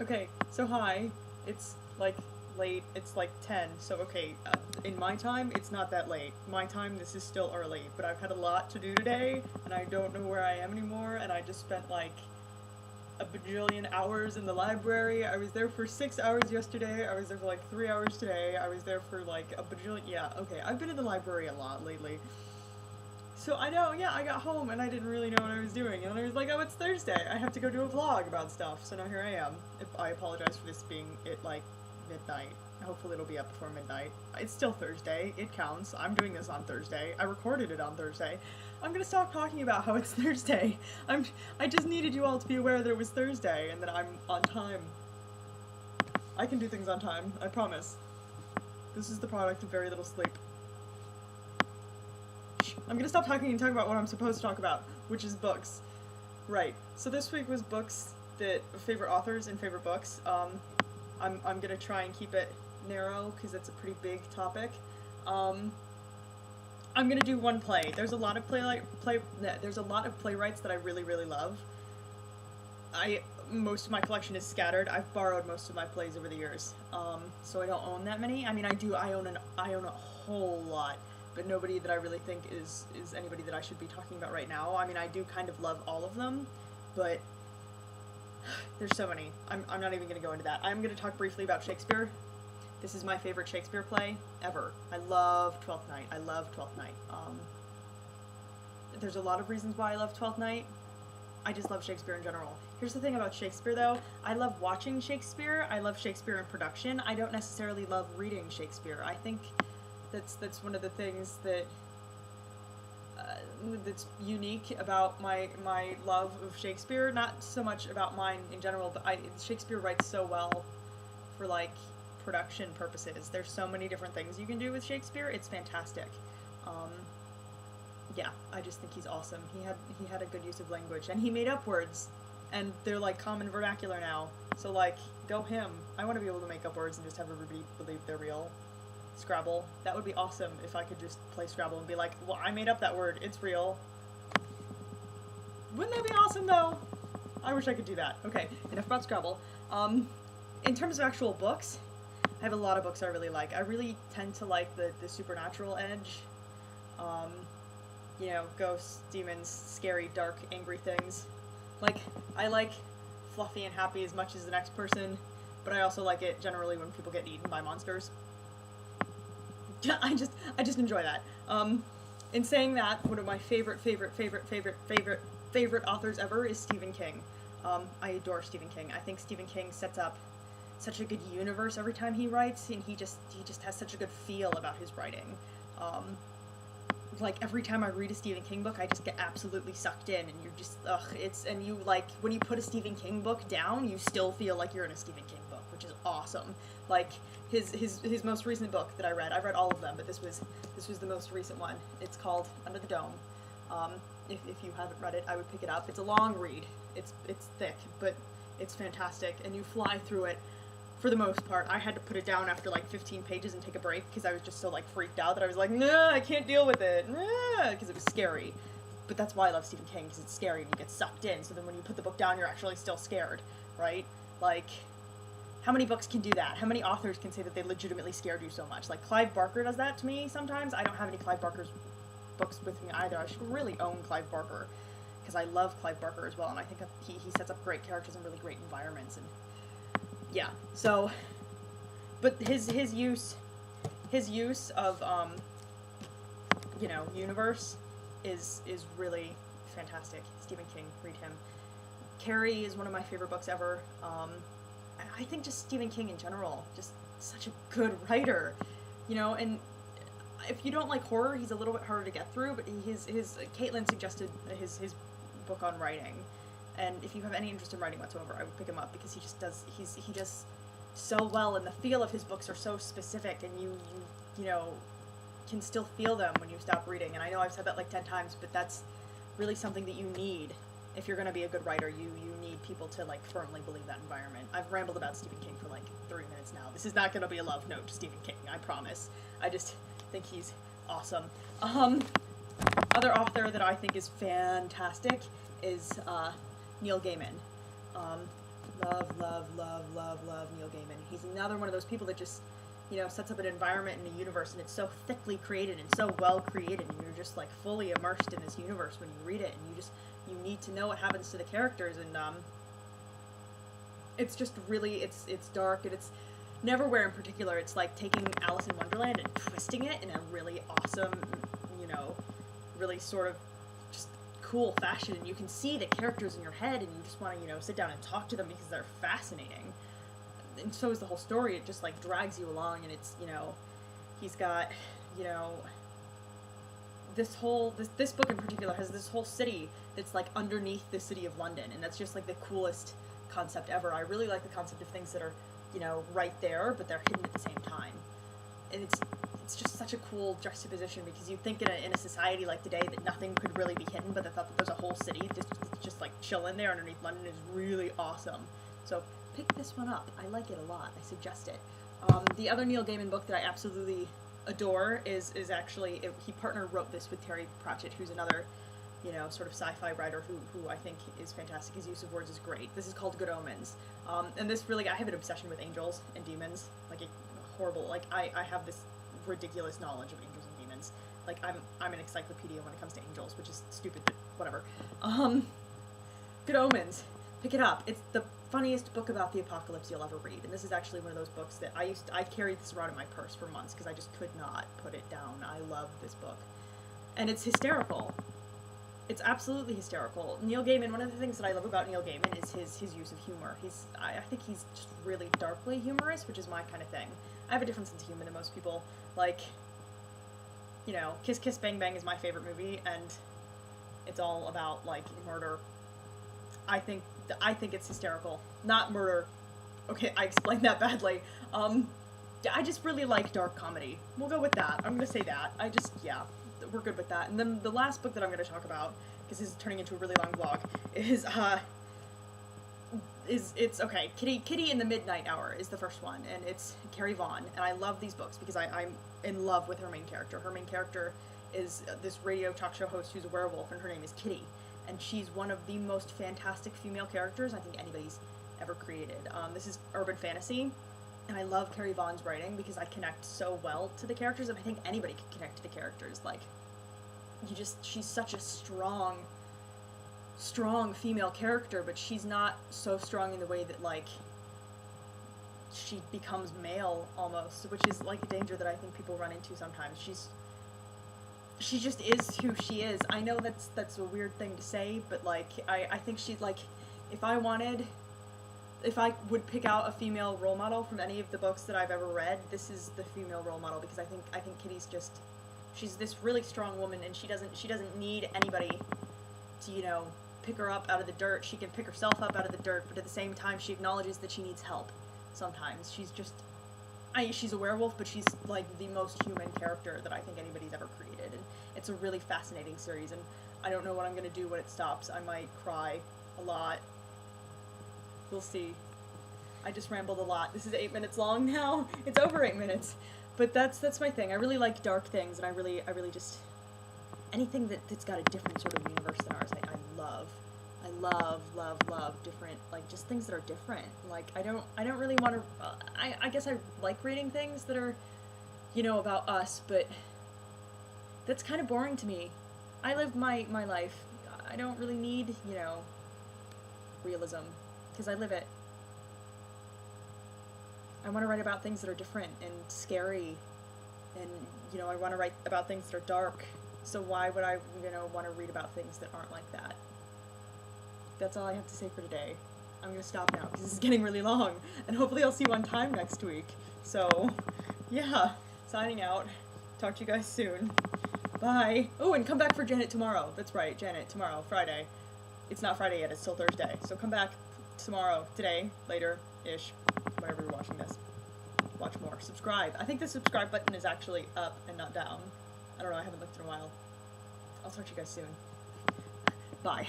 Okay, so hi. It's like late. It's like 10. So okay, in my time, it's not that late. My time, this is still early. But I've had a lot to do today, and I don't know where I am anymore. And I just spent like a bajillion hours in the library. I was there for 6 hours yesterday. I was there for like 3 hours today. I was there for like a bajillion. Yeah, okay. I've been in the library a lot lately. So I know, yeah, I got home and I didn't really know what I was doing. And I was like, oh, it's Thursday. I have to go do a vlog about stuff. So now here I am. I apologize for this being at like midnight. Hopefully it'll be up before midnight. It's still Thursday. It counts. I'm doing this on Thursday. I recorded it on Thursday. I'm gonna stop talking about how it's Thursday. I just needed you all to be aware that it was Thursday and that I'm on time. I can do things on time. I promise. This is the product of very little sleep. I'm gonna stop talking and talk about what I'm supposed to talk about, which is books. Right. So this week was books that favorite authors and favorite books. I'm gonna try and keep it narrow because it's a pretty big topic. I'm gonna do one play. There's a lot of there's a lot of playwrights that I really love. Most of my collection is scattered. I've borrowed most of my plays over the years, so I don't own that many. I mean, I do. I own a whole lot. But nobody that I really think is anybody that I should be talking about right now. I mean, I do kind of love all of them, but there's so many. I'm not even going to go into that. I'm going to talk briefly about Shakespeare. This is my favorite Shakespeare play ever. I love Twelfth Night. I love Twelfth Night. There's a lot of reasons why I love Twelfth Night. I just love Shakespeare in general. Here's the thing about Shakespeare, though. I love watching Shakespeare. I love Shakespeare in production. I don't necessarily love reading Shakespeare. I think that's one of the things that that's unique about my love of Shakespeare. Not so much about mine in general, but Shakespeare writes so well for like production purposes. There's so many different things you can do with Shakespeare. It's fantastic. Yeah, I just think he's awesome. He had a good use of language, and he made up words, and they're like common vernacular now. So like, go him. I want to be able to make up words and just have everybody believe they're real. Scrabble. That would be awesome if I could just play Scrabble and be like, well, I made up that word. It's real. Wouldn't that be awesome, though? I wish I could do that. Okay, enough about Scrabble. In terms of actual books, I have a lot of books I really like. I really tend to like the supernatural edge. You know, ghosts, demons, scary, dark, angry things. Like, I like fluffy and happy as much as the next person, but I also like it generally when people get eaten by monsters. I just enjoy that. In saying that, one of my favorite authors ever is Stephen King. I adore Stephen King. I think Stephen King sets up such a good universe every time he writes, and he just has such a good feel about his writing. Like every time I read a Stephen King book, I just get absolutely sucked in, and you're just and you like when you put a Stephen King book down, you still feel like you're in a Stephen King book, which is awesome. Like his most recent book that I've read all of them, but this was the most recent one. It's called Under the Dome. If you haven't read it, I would pick it up. It's a long read. It's thick, but it's fantastic, and you fly through it. For the most part, I had to put it down after like 15 pages and take a break because I was just so like freaked out that I was like, nah, I can't deal with it, because it was scary. But that's why I love Stephen King, because it's scary and you get sucked in. So then when you put the book down, you're actually still scared, right? Like, how many books can do that? How many authors can say that they legitimately scared you so much? Like Clive Barker does that to me sometimes. I don't have any Clive Barker's books with me either. I should really own Clive Barker because I love Clive Barker as well, and I think he sets up great characters and really great environments. And yeah, so, but his use of you know, universe is really fantastic. Stephen King, read him. Carrie is one of my favorite books ever. And I think just Stephen King in general, just such a good writer, you know. And if you don't like horror, he's a little bit harder to get through. But Caitlin suggested his book on writing. And if you have any interest in writing whatsoever, I would pick him up because he does so well, and the feel of his books are so specific, and you know, can still feel them when you stop reading. And I know I've said that like 10 times, but that's really something that you need if you're going to be a good writer. You need people to like firmly believe that environment. I've rambled about Stephen King for like 3 minutes now. This is not going to be a love note to Stephen King, I promise. I just think he's awesome. Other author that I think is fantastic is Neil Gaiman. Love He's another one of those people that just, you know, sets up an environment in a universe, and it's so thickly created and so well created, and you're just like fully immersed in this universe when you read it, and you need to know what happens to the characters, and it's just really, it's dark, and it's Neverwhere in particular. It's like taking Alice in Wonderland and twisting it in a really awesome, you know, really sort of just cool fashion, and you can see the characters in your head, and you just want to, you know, sit down and talk to them because they're fascinating. And so is the whole story. It just like drags you along, and it's, you know, he's got, you know, this book in particular has this whole city that's like underneath the city of London, and that's just like the coolest concept ever. I really like the concept of things that are, you know, right there, but they're hidden at the same time. And it's just such a cool juxtaposition, because you think in a society like today that nothing could really be hidden, but the thought that there's a whole city just like chilling there underneath London is really awesome. So pick this one up. I like it a lot. I suggest it. The other Neil Gaiman book that I absolutely adore is actually, he partner wrote this with Terry Pratchett, who's another, you know, sort of sci-fi writer who I think is fantastic. His use of words is great. This is called Good Omens. And this really, I have an obsession with angels and demons. Like, horrible. Like, I have this ridiculous knowledge of angels and demons. Like, I'm an encyclopedia when it comes to angels, which is stupid, but whatever. Good Omens. Pick it up. It's the funniest book about the apocalypse you'll ever read. And this is actually one of those books that I carried this around in my purse for months because I just could not put it down. I love this book. And it's hysterical. It's absolutely hysterical. Neil Gaiman, one of the things that I love about Neil Gaiman is his use of humor. I think he's just really darkly humorous, which is my kind of thing. I have a different sense of humor than most people. Like, you know, Kiss Kiss Bang Bang is my favorite movie, and it's all about, like, murder. I think it's hysterical. Not murder. Okay, I explained that badly. I just really like dark comedy. We'll go with that. I'm gonna say that. Yeah. We're good with that. And then the last book that I'm going to talk about, because this is turning into a really long vlog, it's okay. Kitty in the Midnight Hour is the first one, and it's Carrie Vaughn. And I love these books because I'm in love with her main character. Her main character is this radio talk show host who's a werewolf, and her name is Kitty. And she's one of the most fantastic female characters I think anybody's ever created. This is urban fantasy. And I love Carrie Vaughn's writing because I connect so well to the characters, and I think anybody can connect to the characters. Like, she's such a strong female character, but she's not so strong in the way that, like, she becomes male almost, which is, like, a danger that I think people run into sometimes. She just is who she is. I know that's a weird thing to say, but, like, I think she's, like, if I would pick out a female role model from any of the books that I've ever read, this is the female role model, because I think Kitty's she's this really strong woman, and she doesn't need anybody to, you know, pick her up out of the dirt. She can pick herself up out of the dirt, but at the same time she acknowledges that she needs help sometimes. She's a werewolf, but she's like the most human character that I think anybody's ever created, and it's a really fascinating series, and I don't know what I'm gonna do when it stops. I might cry a lot. We'll see. I just rambled a lot. This is 8 minutes long now. It's over 8 minutes. But that's my thing. I really like dark things, and I really just anything that's got a different sort of universe than ours. I love different, like, just things that are different. Like, I don't really want to I guess I like reading things that are, you know, about us, but that's kind of boring to me. I live my life. I don't really need, you know, realism, because I live it. I want to write about things that are different and scary, and, you know, I want to write about things that are dark, so why would I, you know, want to read about things that aren't like that? That's all I have to say for today. I'm going to stop now, because this is getting really long, and hopefully I'll see you on time next week. So, yeah, signing out. Talk to you guys soon. Bye. Oh, and come back for Janet tomorrow. That's right, Janet, tomorrow, Friday. It's not Friday yet, it's still Thursday. So come back tomorrow, today, later-ish, whenever you're watching this. Watch more. Subscribe. I think the subscribe button is actually up and not down. I don't know, I haven't looked in a while. I'll talk to you guys soon. Bye.